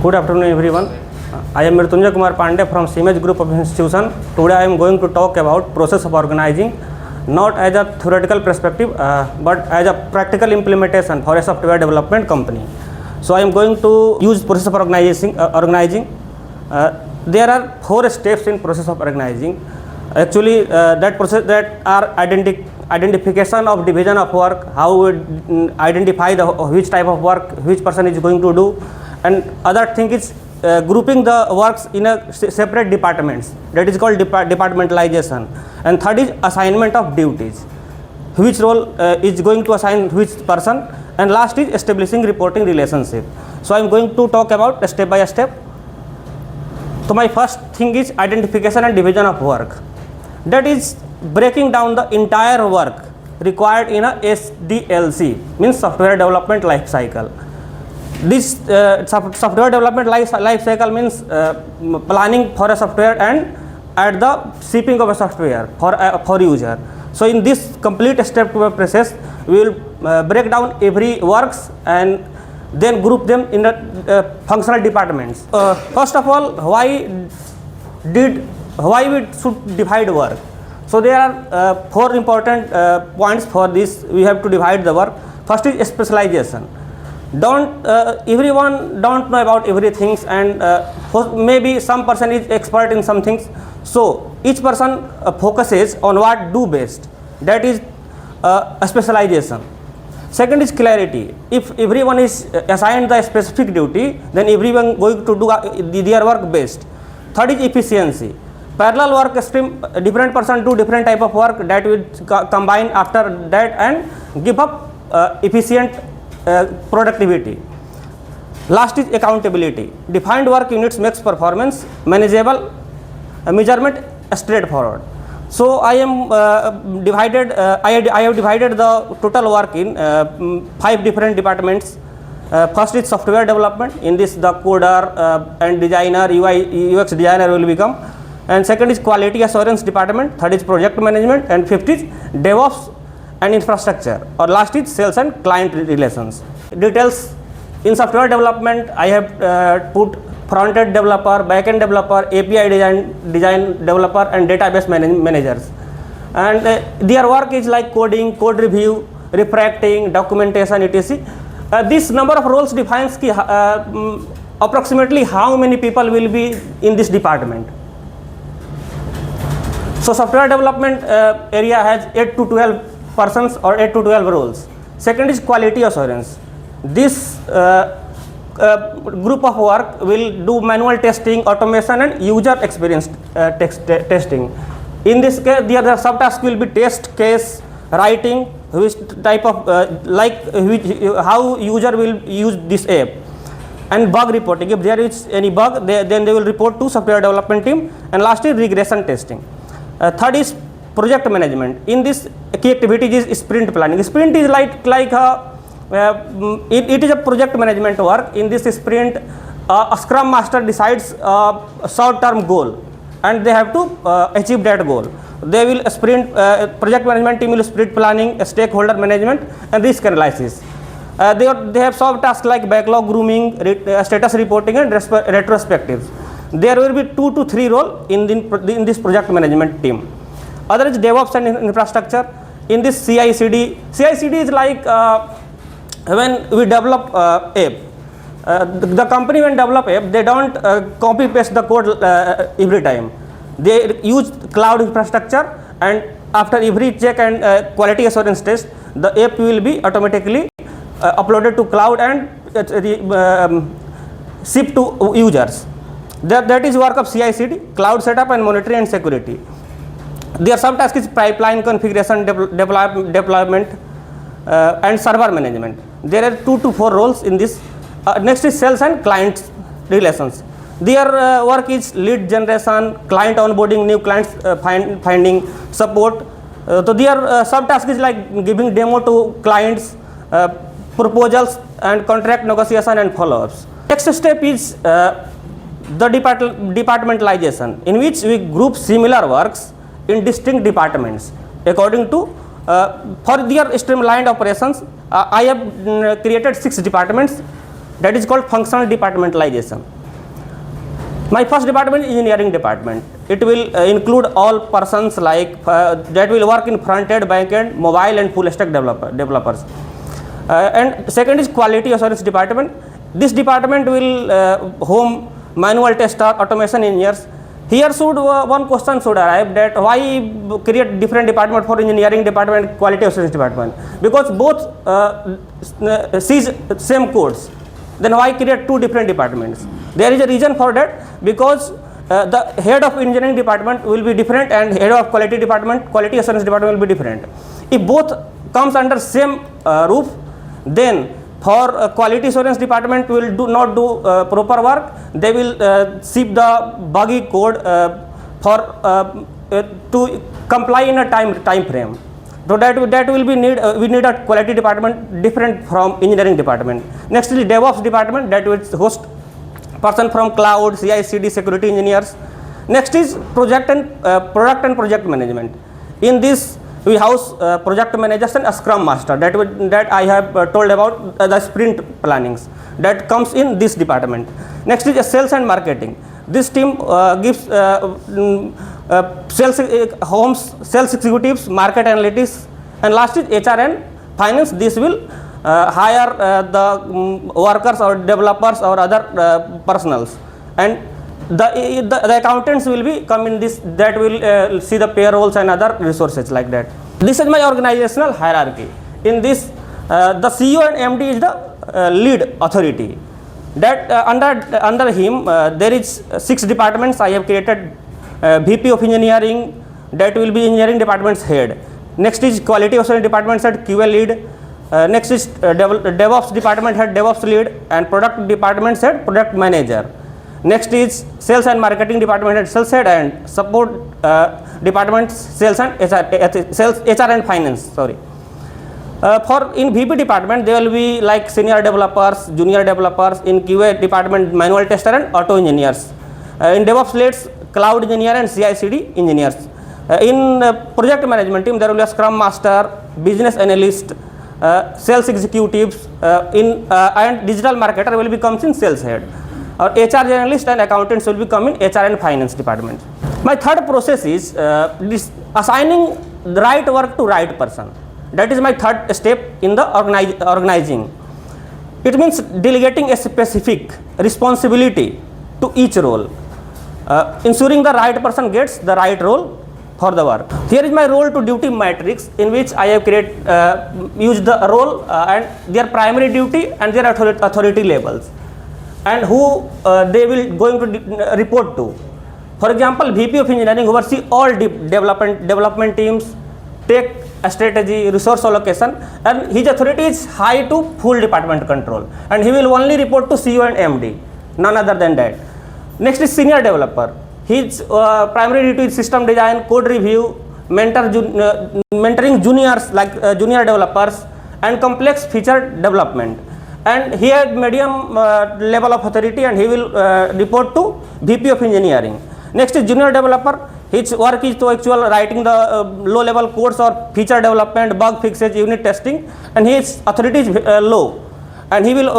Good afternoon, everyone. I am Mrityunjay Kumar Pandey from CMH Group of Institution. Today I am going to talk about process of organizing, not as a theoretical perspective, but as a practical implementation for a software development company. So I am going to use process of organizing. There are 4 steps in process of organizing. Actually, that process that are identification of division of work, how we identify which type of work which person is going to do, and other thing is grouping the works in a separate departments, that is called departmentalization. And third is assignment of duties, which role is going to assign which person, and last is establishing reporting relationship. So I am going to talk about step by step. So my first thing is identification and division of work, that is breaking down the entire work required in a SDLC, means software development life cycle. This software development life cycle means planning for a software and at the shipping of a software for user. So in this complete step process, we will break down every works and then group them in the functional departments. First of all, why we should divide work? So there are 4 important points for this. We have to divide the work. First is specialization. Everyone don't know about everything, and maybe some person is expert in some things. So each person focuses on what do best. That is a specialization. Second is clarity. If everyone is assigned the specific duty, then everyone going to do their work best. Third is efficiency. Parallel work stream, different person do different type of work, that will combine after that and give up efficient productivity. Last is accountability. Defined work units makes performance manageable, measurement straightforward. So I am divided. I have divided the total work in 5 different departments. First is software development. In this, the coder and designer, UI UX designer will become. And second is quality assurance department. Third is project management, and fifth is DevOps and infrastructure, or last is sales and client relations. Details in software development, I have put front-end developer, back-end developer, API design developer, and database managers. And their work is like coding, code review, refactoring, documentation, etc. This number of roles defines approximately how many people will be in this department. So software development area has 8 to 12 persons or 8 to 12 roles. Second is quality assurance. This group of work will do manual testing, automation, and user experience testing. In this case, the other subtask will be test case writing, which type of how user will use this app, and bug reporting. If there is any bug, then they will report to software development team. And last is regression testing. Third is project management. In this, key activities is sprint planning. Sprint is it is a project management work. In this sprint, a scrum master decides a short-term goal, and they have to achieve that goal. They will sprint. Project management team will sprint planning, stakeholder management, and risk analysis. They have solved tasks like backlog grooming, status reporting, and retrospectives. There will be 2 to 3 roles in this project management team. Other is DevOps and infrastructure. In this CI/CD is like when we develop app. The company when develop app, they don't copy paste the code every time. They use cloud infrastructure, and after every check and quality assurance test, the app will be automatically uploaded to cloud and shipped to users. That is work of CI/CD, cloud setup and monitoring and security. Their subtask is pipeline configuration, deployment, and server management. There are 2 to 4 roles in this. Next is sales and client relations. Their work is lead generation, client onboarding, new clients finding, support. So their subtask is like giving demo to clients, proposals, and contract negotiation and follow-ups. Next step is the departmentalization, in which we group similar works in distinct departments according to for their streamlined operations. I have created 6 departments. That is called functional departmentalization. My first department is engineering department. It will include all persons like that will work in front end, back end, mobile and full stack developers. And second is quality assurance department. This department will home manual tester, automation engineers. Here should one question should arrive, that why create different department for engineering department, quality assurance department? Because both sees same codes. Then why create two different departments? There is a reason for that, because the head of engineering department will be different and head of quality department, quality assurance department will be different. If both comes under same roof, then for quality assurance department will not do proper work. They will ship the buggy code to comply in a time frame. So that will be we need a quality department different from engineering department. Next is DevOps department, that will host person from cloud, CI/CD, security engineers. Next is product and project management. In this we house project managers and a scrum master, that I have told about the sprint plannings, that comes in this department. Next is sales and marketing. This team gives sales executives, market analytics, and last is HR and finance. This will hire the workers or developers or other personals, and the accountants will be come in this, that will see the payrolls and other resources like that. This is my organizational hierarchy. In this the CEO and MD is the lead authority. That under him there is 6 departments I have created. VP of engineering, that will be engineering department's head. Next is quality assurance department's head, QA lead. Next is DevOps department head, DevOps lead, and product department's head, product manager. Next is sales and marketing department head, sales head, and support department sales and HR and finance. Sorry. For in VP department there will be like senior developers, junior developers. In QA department manual tester and auto engineers. In DevOps leads cloud engineer and CI/CD engineers. In project management team there will be a scrum master, business analyst, sales executives, and digital marketer will become in sales head. HR generalist and accountants will become in HR and finance department. My third process is this assigning the right work to right person. That is my third step in the organizing. It means delegating a specific responsibility to each role, ensuring the right person gets the right role for the work. Here is my role to duty matrix, in which I have used the role and their primary duty and their authority levels, and who they will going to report to. For example, VP of engineering oversee all development teams, tech, strategy, resource allocation, and his authority is high to full department control, and he will only report to CEO and MD, none other than that. Next is senior developer. His primary duty is system design, code review, mentoring juniors like junior developers, and complex feature development. And he has medium level of authority, and he will report to VP of engineering. Next is junior developer. His work is to actual writing the low level codes or feature development, bug fixes, unit testing, and his authority is low, and he will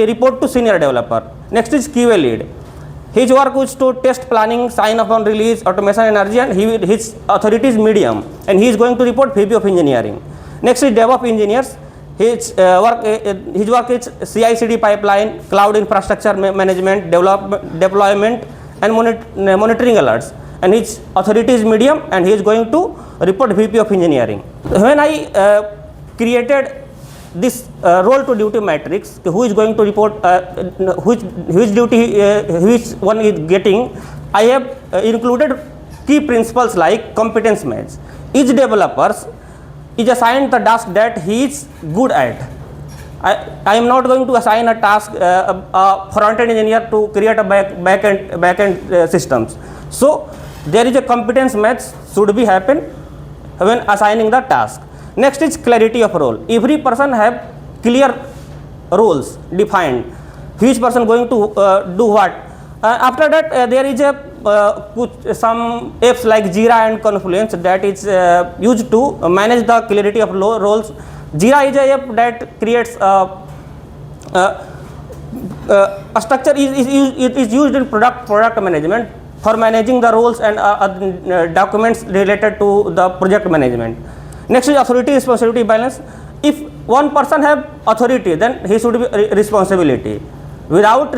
report to senior developer. Next is QA lead. His work is to test planning, sign off on release, automation, energy, and his authority is medium, and he is going to report VP of engineering. Next is DevOps engineers. His work is CI/CD pipeline, cloud infrastructure management, deployment, and monitoring alerts, and his authority is medium, and he is going to report VP of engineering. When I created this role to duty matrix, who is going to report, which duty which one is getting, I have included key principles like competence match. Each developer is assigned the task that he is good at. I am not going to assign a task a front-end engineer to create a back-end systems. So there is a competence match should be happen when assigning the task. Next is clarity of role. Every person have clear roles defined. Which person going to do what. After that there is a some apps like Jira and Confluence that is used to manage the clarity of roles. Jira is a app that creates structure is used in product management for managing the roles and documents related to the project management. Next is authority responsibility balance. If one person have authority, then he should be responsibility. Without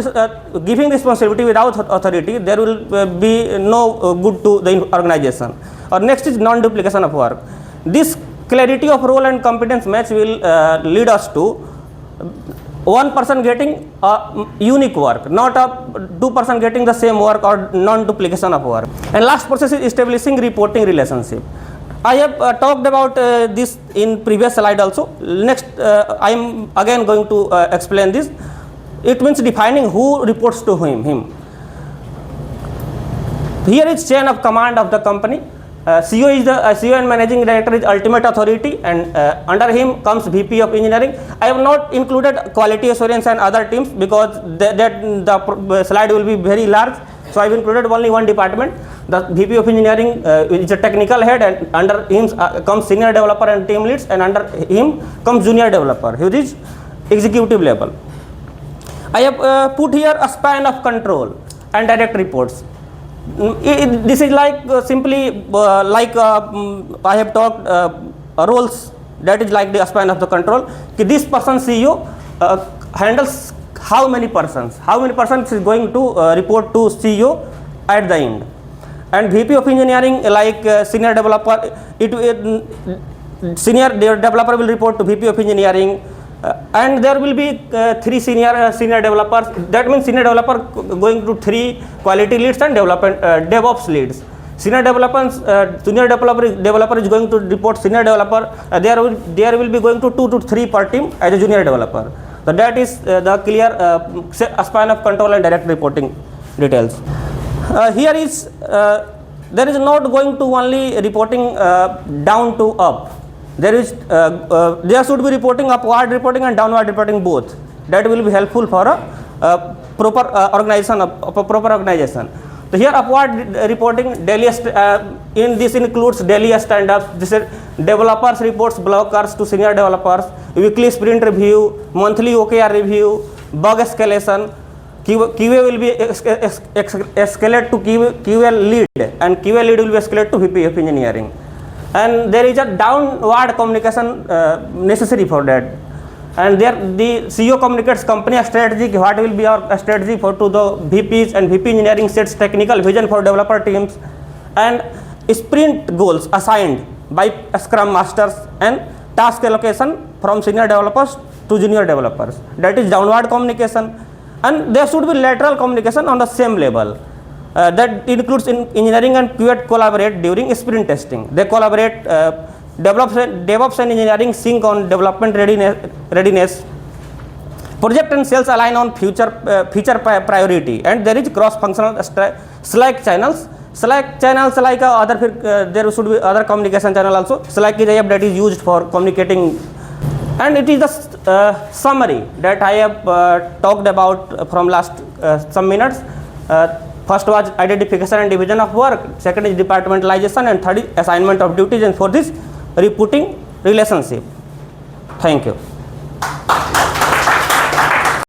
giving responsibility without authority, there will be no good to the organization. Or next is non-duplication of work. This clarity of role and competence match will lead us to one person getting unique work, not two person getting the same work or non-duplication of work. And last process is establishing reporting relationship. I have talked about this in previous slide also. Next, I am again going to explain this. It means defining who reports to him. Here is chain of command of the company. CEO is the CEO and managing director is ultimate authority, and under him comes VP of engineering. I have not included quality assurance and other teams because the slide will be very large. So I have included only one department. The VP of engineering is a technical head, and under him comes senior developer and team leads, and under him comes junior developer, which is executive level. I have put here a span of control and direct reports. This is like simply like I have talked roles, that is like the span of the control. This person CEO handles how many persons is going to report to CEO at the end. And VP of engineering, like senior developer, senior developer will report to VP of engineering. And there will be three senior developers. That means senior developer going to three quality leads and development DevOps leads. Junior developer is going to report senior developer. There will be going to 2 to 3 per team as a junior developer. So that is the clear span of control and direct reporting details. Here is there is not going to only reporting down to up. There should be reporting upward reporting and downward reporting both. That will be helpful for a proper organization. So here upward reporting daily in this includes daily stand-ups. This is developers reports blockers to senior developers, weekly sprint review, monthly OKR review, bug escalation. QA will be escalate to QA lead, and QA lead will be escalate to VP of engineering. And there is a downward communication necessary for that. And there the CEO communicates company strategy, what will be our strategy for to the VPs, and VP engineering sets technical vision for developer teams, and sprint goals assigned by Scrum Masters, and task allocation from senior developers to junior developers. That is downward communication. And there should be lateral communication on the same level. That includes in engineering and QA collaborate during sprint testing. They collaborate, DevOps and engineering sync on development readiness. Project and sales align on feature priority, and there is cross-functional Slack channels. Slack channels like there should be other communication channel also. Slack is a app that is used for communicating, and it is the summary that I have talked about from last some minutes. First was identification and division of work, second is departmentalization, and third is assignment of duties, and fourth is reporting relationship. Thank you.